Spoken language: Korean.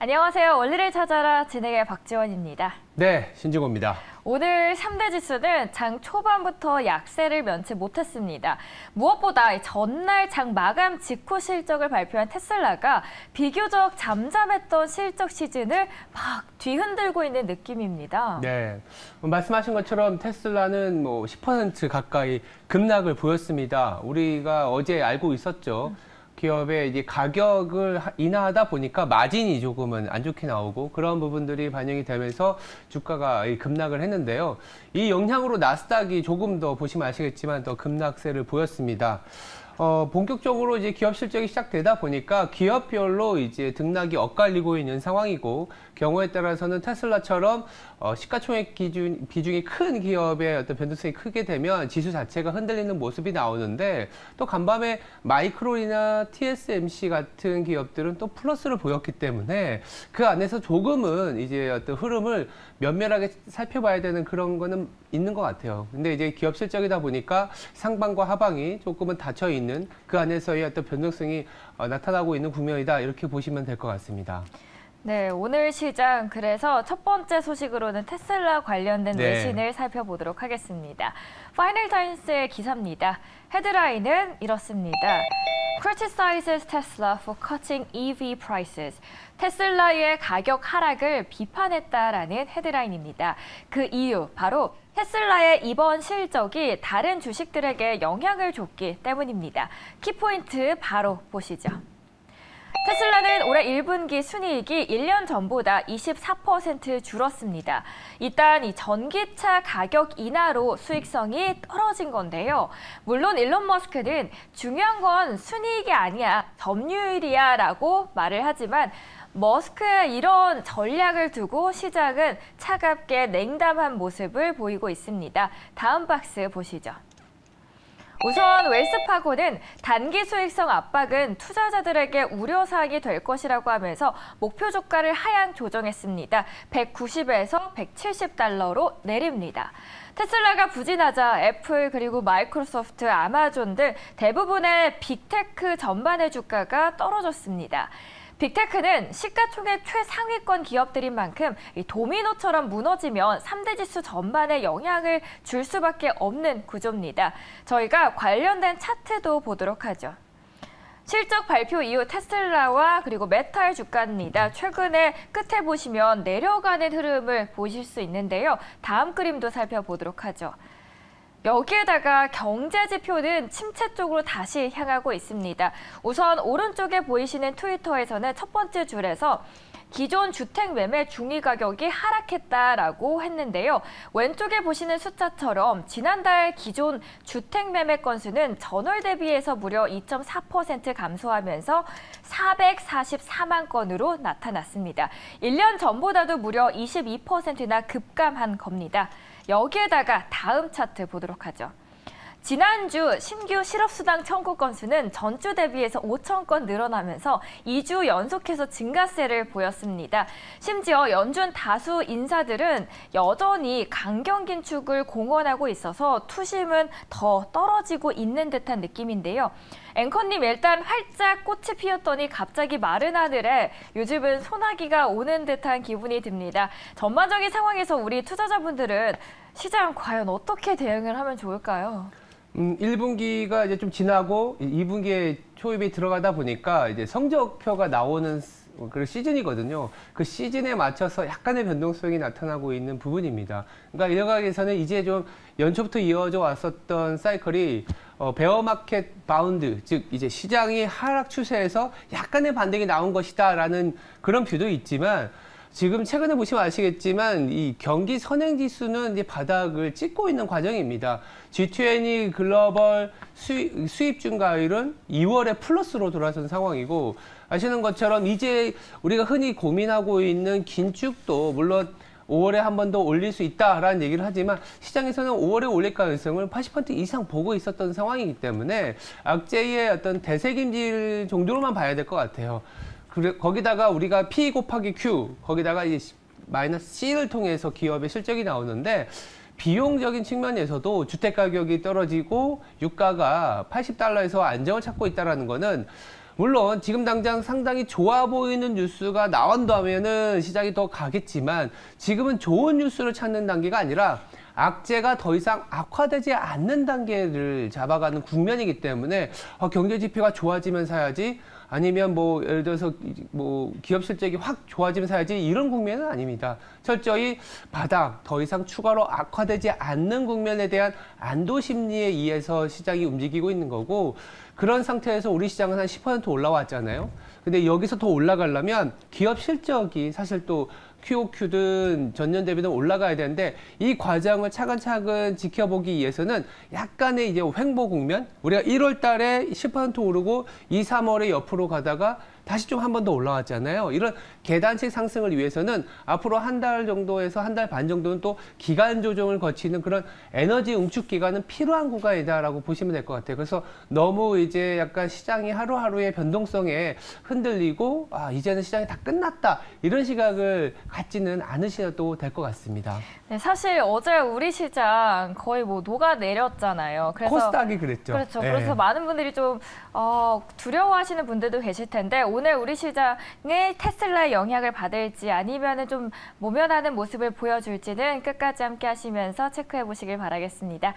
안녕하세요. 원리를 찾아라 진행의 박지원입니다. 네, 신중호입니다. 오늘 3대 지수는 장 초반부터 약세를 면치 못했습니다. 무엇보다 전날 장 마감 직후 실적을 발표한 테슬라가 비교적 잠잠했던 실적 시즌을 막 뒤흔들고 있는 느낌입니다. 네, 말씀하신 것처럼 테슬라는 10% 가까이 급락을 보였습니다. 우리가 어제 알고 있었죠. 기업의 이제 가격을 인하하다 보니까 마진이 조금은 안 좋게 나오고 그런 부분들이 반영이 되면서 주가가 급락을 했는데요. 이 영향으로 나스닥이 조금 더 보시면 아시겠지만 더 급락세를 보였습니다. 본격적으로 이제 기업 실적이 시작되다 보니까 기업별로 이제 등락이 엇갈리고 있는 상황이고 경우에 따라서는 테슬라처럼 시가총액 비중이 큰 기업의 어떤 변동성이 크게 되면 지수 자체가 흔들리는 모습이 나오는데 또 간밤에 마이크론이나 TSMC 같은 기업들은 또 플러스를 보였기 때문에 그 안에서 조금은 이제 어떤 흐름을 면밀하게 살펴봐야 되는 그런 거는 있는 것 같아요. 근데 이제 기업 실적이다 보니까 상방과 하방이 조금은 닫혀 있는 그 안에서의 어떤 변동성이 나타나고 있는 국면이다. 이렇게 보시면 될 것 같습니다. 네, 오늘 시장 그래서 첫 번째 소식으로는 테슬라 관련된 외신을 살펴보도록 하겠습니다. 파이널타임스의 기사입니다. 헤드라인은 이렇습니다. Criticizes Tesla for cutting EV prices. 테슬라의 가격 하락을 비판했다라는 헤드라인입니다. 그 이유 바로 테슬라의 이번 실적이 다른 주식들에게 영향을 줬기 때문입니다. 키포인트 바로 보시죠. 테슬라는 올해 1분기 순이익이 1년 전보다 24% 줄었습니다. 일단 이 전기차 가격 인하로 수익성이 떨어진 건데요. 물론 일론 머스크는 중요한 건 순이익이 아니야, 점유율이야 라고 말을 하지만 머스크의 이런 전략을 두고 시장은 차갑게 냉담한 모습을 보이고 있습니다. 다음 박스 보시죠. 우선 웰스파고는 단기 수익성 압박은 투자자들에게 우려사항이 될 것이라고 하면서 목표 주가를 하향 조정했습니다. 190에서 170달러로 내립니다. 테슬라가 부진하자 애플 그리고 마이크로소프트, 아마존 등 대부분의 빅테크 전반의 주가가 떨어졌습니다. 빅테크는 시가총액 최상위권 기업들인 만큼 도미노처럼 무너지면 3대 지수 전반에 영향을 줄 수밖에 없는 구조입니다. 저희가 관련된 차트도 보도록 하죠. 실적 발표 이후 테슬라와 그리고 메타의 주가입니다. 최근에 끝에 보시면 내려가는 흐름을 보실 수 있는데요. 다음 그림도 살펴보도록 하죠. 여기에다가 경제 지표는 침체 쪽으로 다시 향하고 있습니다. 우선 오른쪽에 보이시는 트위터에서는 첫 번째 줄에서 기존 주택 매매 중위 가격이 하락했다라고 했는데요. 왼쪽에 보시는 숫자처럼 지난달 기존 주택 매매 건수는 전월 대비해서 무려 2.4% 감소하면서 444만 건으로 나타났습니다. 1년 전보다도 무려 22%나 급감한 겁니다. 여기에다가 다음 차트 보도록 하죠. 지난주 신규 실업수당 청구 건수는 전주 대비해서 5천 건 늘어나면서 2주 연속해서 증가세를 보였습니다. 심지어 연준 다수 인사들은 여전히 강경 긴축을 공언하고 있어서 투심은 더 떨어지고 있는 듯한 느낌인데요. 앵커님, 일단 활짝 꽃이 피었더니 갑자기 마른 하늘에 요즘은 소나기가 오는 듯한 기분이 듭니다. 전반적인 상황에서 우리 투자자분들은 시장 과연 어떻게 대응을 하면 좋을까요? 1분기가 이제 좀 지나고 2분기에 초입이 들어가다 보니까 이제 성적표가 나오는 그런 시즌이거든요. 그 시즌에 맞춰서 약간의 변동성이 나타나고 있는 부분입니다. 그러니까 일각에서는 이제 좀 연초부터 이어져 왔었던 사이클이 베어마켓 바운드, 즉 이제 시장이 하락 추세에서 약간의 반등이 나온 것이다라는 그런 뷰도 있지만 지금 최근에 보시면 아시겠지만 이 경기 선행지수는 이제 바닥을 찍고 있는 과정입니다. G20 글로벌 수입 증가율은 2월에 플러스로 돌아선 상황이고 아시는 것처럼 이제 우리가 흔히 고민하고 있는 긴축도 물론 5월에 한 번 더 올릴 수 있다라는 얘기를 하지만 시장에서는 5월에 올릴 가능성을 80% 이상 보고 있었던 상황이기 때문에 악재의 어떤 대세김질 정도로만 봐야 될 것 같아요. 거기다가 우리가 P 곱하기 Q, 거기다가 이제 마이너스 C를 통해서 기업의 실적이 나오는데 비용적인 측면에서도 주택 가격이 떨어지고 유가가 80달러에서 안정을 찾고 있다는 거는 물론 지금 당장 상당히 좋아 보이는 뉴스가 나온다면은 시장이 더 가겠지만 지금은 좋은 뉴스를 찾는 단계가 아니라 악재가 더 이상 악화되지 않는 단계를 잡아가는 국면이기 때문에 경제 지표가 좋아지면 사야지, 아니면 뭐 예를 들어서 뭐 기업 실적이 확 좋아지면 사야지, 이런 국면은 아닙니다. 철저히 바닥, 더 이상 추가로 악화되지 않는 국면에 대한 안도 심리에 의해서 시장이 움직이고 있는 거고, 그런 상태에서 우리 시장은 한 10% 올라왔잖아요. 근데 여기서 더 올라가려면 기업 실적이 사실 또 QOQ든 전년 대비든 올라가야 되는데, 이 과정을 차근차근 지켜보기 위해서는 약간의 이제 횡보 국면, 우리가 1월 달에 10% 오르고 2, 3월에 옆으로 가다가 다시 좀 한 번 더 올라왔잖아요. 이런 계단식 상승을 위해서는 앞으로 한 달 정도에서 한 달 반 정도는 또 기간 조정을 거치는 그런 에너지 응축 기간은 필요한 구간이다라고 보시면 될 것 같아요. 그래서 너무 이제 약간 시장이 하루하루의 변동성에 흔들리고 이제는 시장이 다 끝났다, 이런 시각을 갖지는 않으셔도 될 것 같습니다. 네, 사실 어제 우리 시장 거의 뭐 녹아내렸잖아요. 그래서 코스닥이 그랬죠. 그렇죠. 예. 그래서 많은 분들이 좀 두려워하시는 분들도 계실 텐데, 오늘 우리 시장에 테슬라의 영향을 받을지 아니면은 좀 모면하는 모습을 보여줄지는 끝까지 함께 하시면서 체크해 보시길 바라겠습니다.